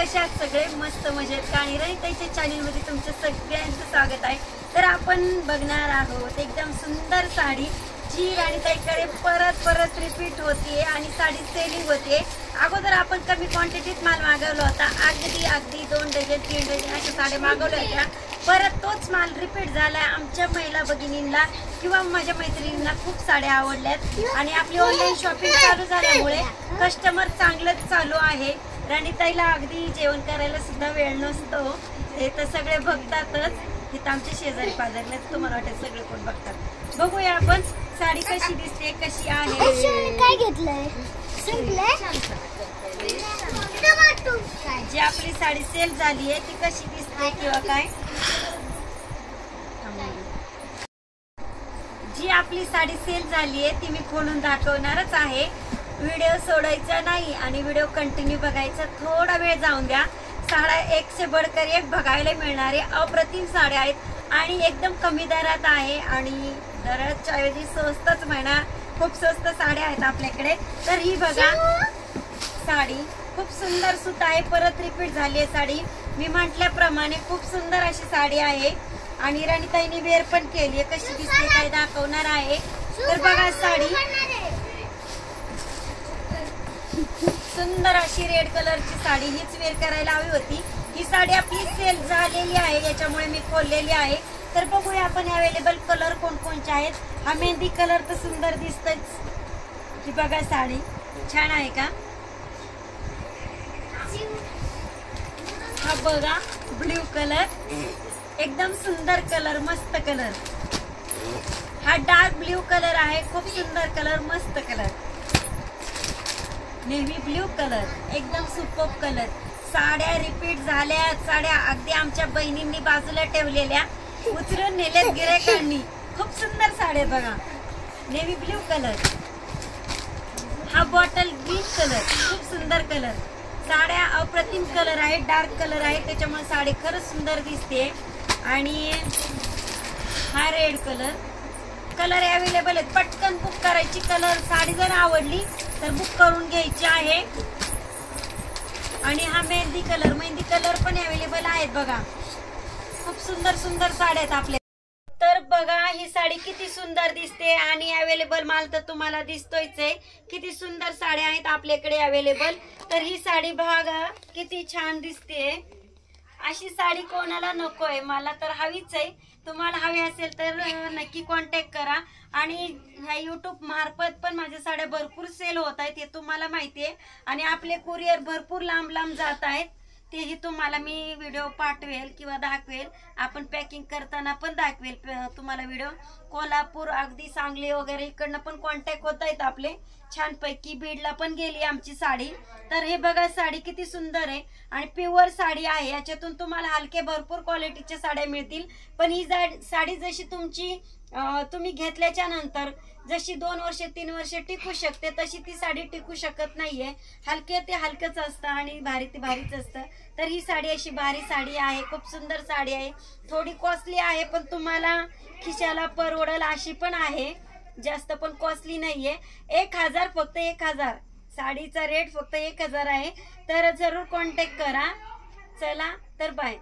कशा आहात सगळे? मस्त मजेत का? आणि रनिताईच्या चॅनलमध्ये तुमचं सगळ्यांचं स्वागत आहे. तर आपण बघणार आहोत एकदम सुंदर साडी जी राणीताईकडे परत रिपीट होतीये आणि साडी सेलिंग होतीये. अगोदर आपण कमी क्वांटिटीत माल मागवला होता, अगदी 2 डझन 3 डझन अशा साड्या मागवल्या होत्या. परत तोच माल रिपीट झालाय. आमच्या महिला भगिनींना किंवा माझ्या मैत्रिणींना खूप साड्या आवडल्यात आणि आपली ऑनलाईन शॉपिंग चालू झाल्यामुळे कस्टमर चांगलंच चालू आहे. राणीताईला अगदी जेवण करायला सुद्धा वेळ नसतो, हे तर सगळे बघतातच. इथं आमच्या शेजारी पाजारला तुम्हाला वाटत सगळे कोण बघतात. बघूया आपण साडी कशी दिसते, कशी आहे. काय घेतलंय? जी आपली साडी सेल झाली आहे ती कशी दिसते किंवा काय, जी आपली साडी सेल झाली आहे ती मी खोलून दाखवणारच आहे. व्हिडिओ सोडायचा नाही आणि व्हिडिओ कंटिन्यू बघायचा. थोडा वेळ जाऊन द्या. साड्या एक से बढ़कर एक बघायला मिळणारे अप्रतिम साड्या आहेत आणि एकदम कमी दरात आहे आणि दराच्या ऐवजी स्वस्तच म्हणा, खूप स्वस्त साड्या आहेत आपल्याकडे. तर ही बघा साडी खूप सुंदर सूत आहे, परत रिपीट झाली आहे साडी. मी म्हटल्याप्रमाणे खूप सुंदर अशी साडी आहे आणि राणीताईने वेअर पण केली आहे. कशी दिसते काय दाखवणार आहे. तर बघा साडी सुंदर अशी रेड कलरची साडी, हीच वेअर करायला हवी होती. ही साडी आपली सेल झालेली आहे याच्यामुळे मी खोललेली आहे. तर बघूया आपण अवेलेबल कलर कोणकोणचे आहेत. हा मेहंदी कलर तर सुंदर दिसतच. ही बघा साडी छान आहे का. हा बघा ब्ल्यू कलर, एकदम सुंदर कलर, मस्त कलर. हा डार्क ब्ल्यू कलर आहे, खूप सुंदर कलर, मस्त कलर. नेव्ही ब्ल्यू कलर, एकदम सुपर कलर. साड्या रिपीट झाल्या, साड्या अगदी आमच्या बहिणींनी बाजूला ठेवलेल्या उचलून नेल्यात गिरायकांनी. खूप सुंदर साड्या बघा. नेव्ही ब्ल्यू कलर, हा बॉटल ग्रीन कलर, खूप सुंदर कलर. साड्या अप्रतिम कलर आहे, डार्क कलर आहे त्याच्यामुळे साडी खरंच सुंदर दिसते. आणि हा रेड कलर, कलर अवेलेबल आहेत. पटकन बुक करायची. कलर साडी जर आवडली तर बुक करून घ्यायची आहे. आणि हा मेहंदी कलर पण अवेलेबल आहेत बघा. खूप सुंदर साड्या आहेत आपल्या. तर बघा ही साडी किती सुंदर दिसते आणि अवेलेबल माल तर तुम्हाला दिसतोयच आहे. किती सुंदर साड्या आहेत आपल्याकडे अवेलेबल. तर ही साडी बघा किती छान दिसते. अशी साडी कोणाला नकोय, मला तर हवीच आहे. तुम्हाला हवी असेल तर नक्की कॉन्टॅक्ट करा. आणि ह्या यूट्यूब मार्फत पण माझ्या साड्या भरपूर सेल होत आहेत, हे तुम्हाला माहिती आहे. आणि आपले कुरिअर भरपूर लांब जात आहेत, तेही तुम्हाला मी व्हिडिओ पाठवेल किंवा दाखवेल. आपण पॅकिंग करताना पण दाखवेल तुम्हाला व्हिडिओ. कोल्हापूर, अगदी सांगली वगैरे इकडनं पण कॉन्टॅक्ट होत आहेत आपले. छानपैकी बीडला पण गेली आमची साडी. तर हे बघा साडी किती सुंदर आहे आणि प्युअर साडी आहे. याच्यातून तुम्हाला हलके भरपूर क्वालिटीच्या साड्या मिळतील. पण ही साडी जशी तुम्ही घेतल्याच्या नंतर जशी 2 वर्ष 3 वर्ष टिकू शकते तशी ती साडी टिकू शकत नाहीये. हलके ते हलकच असतं आणि भारी ते भारीच असतं. तर ही साडी अशी भारी साडी आहे, खूप सुंदर साडी आहे. थोडी कॉस्टली आहे पण तुम्हाला खिशाला परवडेल अशी पण आहे. जास्त पण कॉस्टली नाहीये. 1000 फक्त 1000. साडीचा रेट फक्त 1000 आहे. तर जरूर कॉन्टॅक्ट करा. चला तर बाय.